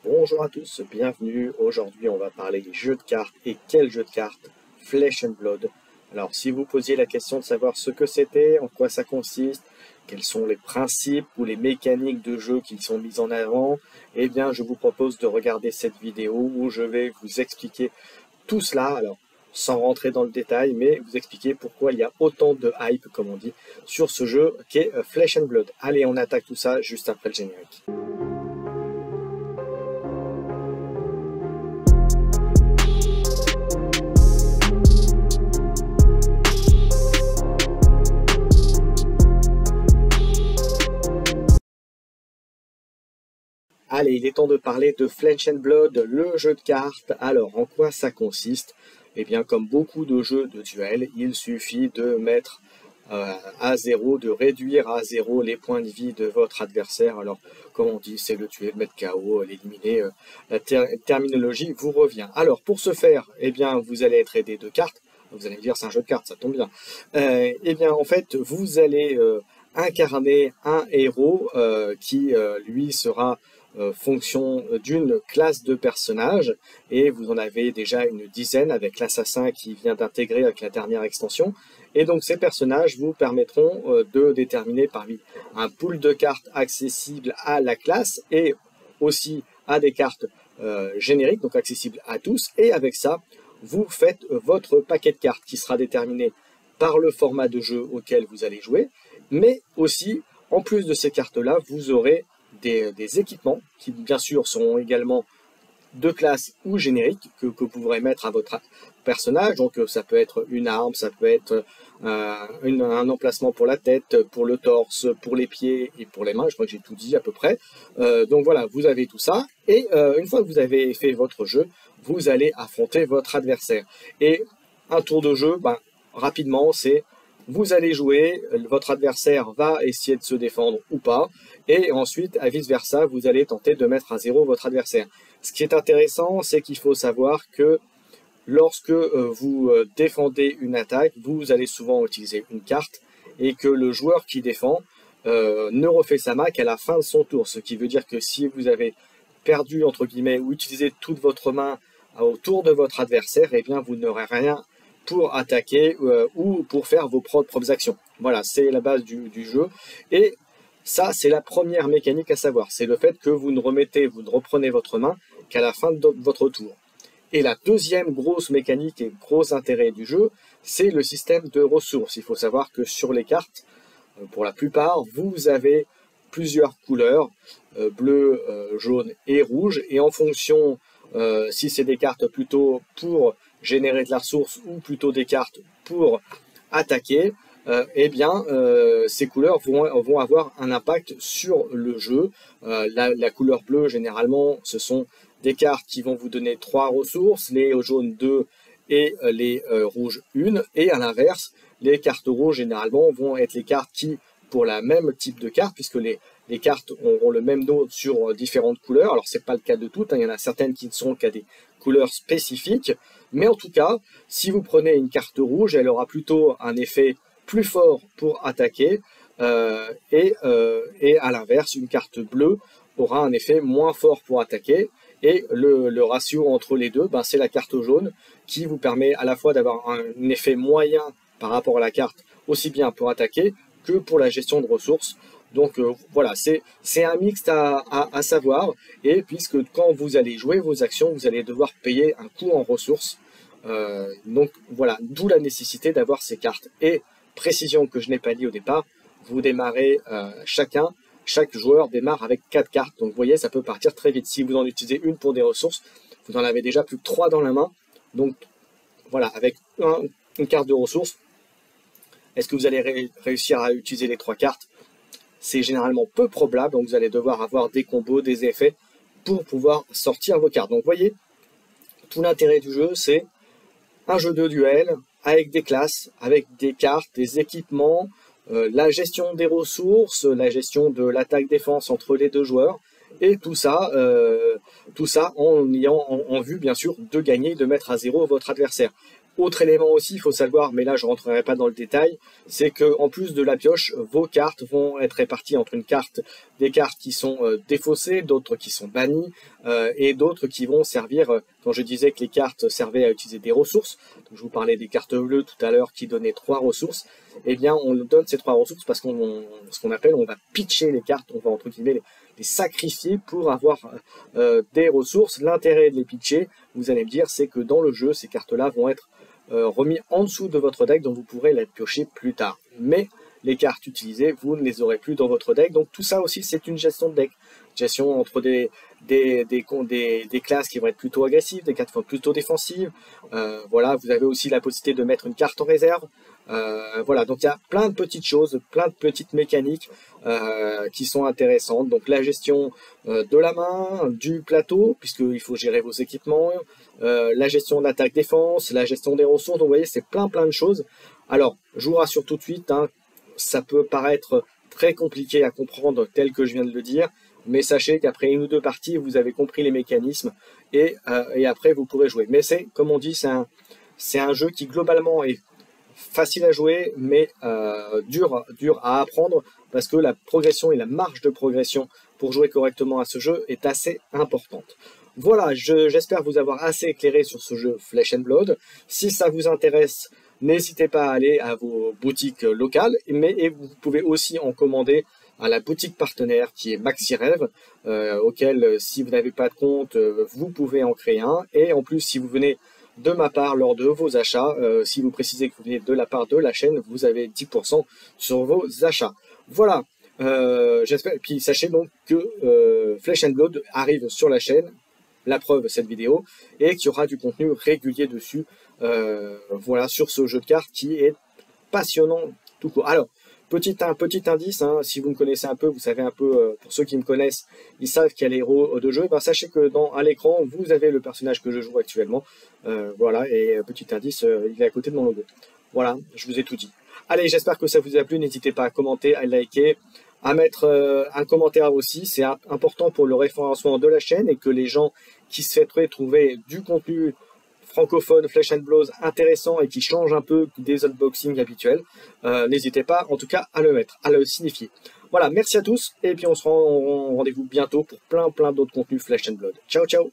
Bonjour à tous, bienvenue. Aujourd'hui, on va parler jeux de cartes. Et quel jeu de cartes? Flesh and Blood. Alors, si vous posiez la question de savoir ce que c'était, en quoi ça consiste, quels sont les principes ou les mécaniques de jeu qui sont mises en avant, eh bien, je vous propose de regarder cette vidéo où je vais vous expliquer tout cela. Alors, sans rentrer dans le détail, mais vous expliquer pourquoi il y a autant de hype, comme on dit, sur ce jeu qu'est Flesh and Blood. Allez, on attaque tout ça juste après le générique. Allez, il est temps de parler de Flesh and Blood, le jeu de cartes. Alors, en quoi ça consiste? Eh bien, comme beaucoup de jeux de duel, il suffit de mettre à zéro, de réduire à zéro les points de vie de votre adversaire. Alors, comme on dit, c'est le tuer, le mettre KO, l'éliminer. La terminologie vous revient. Alors, pour ce faire, eh bien, vous allez être aidé de cartes. Vous allez me dire, c'est un jeu de cartes, ça tombe bien. Eh bien, en fait, vous allez incarner un héros qui, lui, sera fonction d'une classe de personnages, et vous en avez déjà une dizaine avec l'assassin qui vient d'intégrer avec la dernière extension. Et donc ces personnages vous permettront de déterminer parmi un pool de cartes accessibles à la classe et aussi à des cartes génériques, donc accessibles à tous, et avec ça, vous faites votre paquet de cartes qui sera déterminé par le format de jeu auquel vous allez jouer, mais aussi, en plus de ces cartes-là, vous aurez des équipements qui bien sûr seront également de classe ou génériques que vous pourrez mettre à votre personnage. Donc ça peut être une arme, ça peut être un emplacement pour la tête, pour le torse, pour les pieds et pour les mains. Je crois que j'ai tout dit à peu près. Donc voilà, vous avez tout ça. Et une fois que vous avez fait votre jeu, vous allez affronter votre adversaire. Et un tour de jeu, rapidement, c'est vous allez jouer, votre adversaire va essayer de se défendre ou pas, et ensuite, à vice-versa, vous allez tenter de mettre à zéro votre adversaire. Ce qui est intéressant, c'est qu'il faut savoir que lorsque vous défendez une attaque, vous allez souvent utiliser une carte, et que le joueur qui défend ne refait sa main qu'à la fin de son tour, ce qui veut dire que si vous avez perdu, entre guillemets, ou utilisé toute votre main au tour de votre adversaire, eh bien vous n'aurez rien pour attaquer ou pour faire vos propres actions. Voilà, c'est la base du jeu. Et ça, c'est la première mécanique à savoir. C'est le fait que vous ne reprenez votre main qu'à la fin de votre tour. Et la deuxième grosse mécanique et gros intérêt du jeu, c'est le système de ressources. Il faut savoir que sur les cartes, pour la plupart, vous avez plusieurs couleurs, bleu, jaune et rouge. Et en fonction, si c'est des cartes plutôt pour générer de la ressource ou plutôt des cartes pour attaquer, eh bien, ces couleurs vont avoir un impact sur le jeu. La couleur bleue, généralement, ce sont des cartes qui vont vous donner 3 ressources, les jaunes 2 et les rouges 1. Et à l'inverse, les cartes rouges, généralement, vont être les cartes qui, pour la même type de carte, puisque les cartes auront le même dos sur différentes couleurs. Alors, c'est pas le cas de toutes, il y en a certaines qui ne seront qu'à des couleurs spécifiques. Mais en tout cas, si vous prenez une carte rouge, elle aura plutôt un effet plus fort pour attaquer, et à l'inverse, une carte bleue aura un effet moins fort pour attaquer, et le ratio entre les deux, c'est la carte jaune qui vous permet à la fois d'avoir un effet moyen par rapport à la carte, aussi bien pour attaquer que pour la gestion de ressources. Donc voilà, c'est un mixte à savoir, et puisque quand vous allez jouer vos actions, vous allez devoir payer un coût en ressources. Donc voilà, d'où la nécessité d'avoir ces cartes. Et précision que je n'ai pas dit au départ, vous démarrez chaque joueur démarre avec 4 cartes. Donc vous voyez, ça peut partir très vite. Si vous en utilisez une pour des ressources, vous en avez déjà plus que 3 dans la main. Donc voilà, avec une carte de ressources, est-ce que vous allez réussir à utiliser les 3 cartes? C'est généralement peu probable, donc vous allez devoir avoir des combos, des effets pour pouvoir sortir vos cartes. Donc vous voyez, tout l'intérêt du jeu, c'est un jeu de duel avec des classes, avec des cartes, des équipements, la gestion des ressources, la gestion de l'attaque-défense entre les deux joueurs, et tout ça en ayant en vue, bien sûr, de gagner, de mettre à zéro votre adversaire. Autre élément aussi, il faut savoir, mais là je ne rentrerai pas dans le détail, c'est que en plus de la pioche, vos cartes vont être réparties entre des cartes qui sont défaussées, d'autres qui sont bannies, et d'autres qui vont servir, quand je disais que les cartes servaient à utiliser des ressources, donc je vous parlais des cartes bleues tout à l'heure qui donnaient 3 ressources, eh bien on donne ces 3 ressources parce ce qu'on appelle, on va pitcher les cartes, on va entre guillemets les sacrifier pour avoir des ressources. L'intérêt de les pitcher, vous allez me dire, c'est que dans le jeu, ces cartes-là vont être remis en dessous de votre deck, donc vous pourrez les piocher plus tard. Mais les cartes utilisées, vous ne les aurez plus dans votre deck. Donc tout ça aussi, c'est une gestion de deck. Gestion entre des classes qui vont être plutôt agressives, des cartes qui vont être plutôt défensives. Voilà, vous avez aussi la possibilité de mettre une carte en réserve. Voilà, donc il y a plein de petites choses, plein de petites mécaniques qui sont intéressantes. Donc la gestion de la main, du plateau, puisqu'il faut gérer vos équipements, la gestion d'attaque-défense, la gestion des ressources. Donc vous voyez, c'est plein de choses. Alors, je vous rassure tout de suite, hein, ça peut paraître très compliqué à comprendre tel que je viens de le dire, mais sachez qu'après 1 ou 2 parties, vous avez compris les mécanismes et après vous pourrez jouer. Mais c'est, comme on dit, c'est un jeu qui globalement est facile à jouer, mais dur à apprendre parce que la progression et la marge de progression pour jouer correctement à ce jeu est assez importante. Voilà, j'espère vous avoir assez éclairé sur ce jeu Flesh and Blood. Si ça vous intéresse, n'hésitez pas à aller à vos boutiques locales, et vous pouvez aussi en commander à la boutique partenaire qui est MaxiRêve, auquel, si vous n'avez pas de compte, vous pouvez en créer un. Et en plus, si vous venez de ma part lors de vos achats, si vous précisez que vous venez de la part de la chaîne, vous avez 10% sur vos achats. Voilà, j'espère. Puis sachez donc que Flesh and Blood arrive sur la chaîne, la preuve cette vidéo, et qu'il y aura du contenu régulier dessus, voilà, sur ce jeu de cartes qui est passionnant tout court. Alors, petit indice, hein, si vous me connaissez un peu, vous savez un peu, pour ceux qui me connaissent, ils savent qu'il y a les héros de jeu, ben, sachez que à l'écran, vous avez le personnage que je joue actuellement, voilà, et petit indice, il est à côté de mon logo. Voilà, je vous ai tout dit. Allez, j'espère que ça vous a plu, n'hésitez pas à commenter, à liker, à mettre un commentaire aussi, c'est important pour le référencement de la chaîne et que les gens qui souhaiteraient trouver du contenu francophone, Flesh and Blood intéressant et qui change un peu des unboxings habituels, n'hésitez pas en tout cas à le mettre, à le signifier. Voilà, merci à tous et puis on se rend rendez-vous bientôt pour plein d'autres contenus Flesh and Blood. Ciao ciao.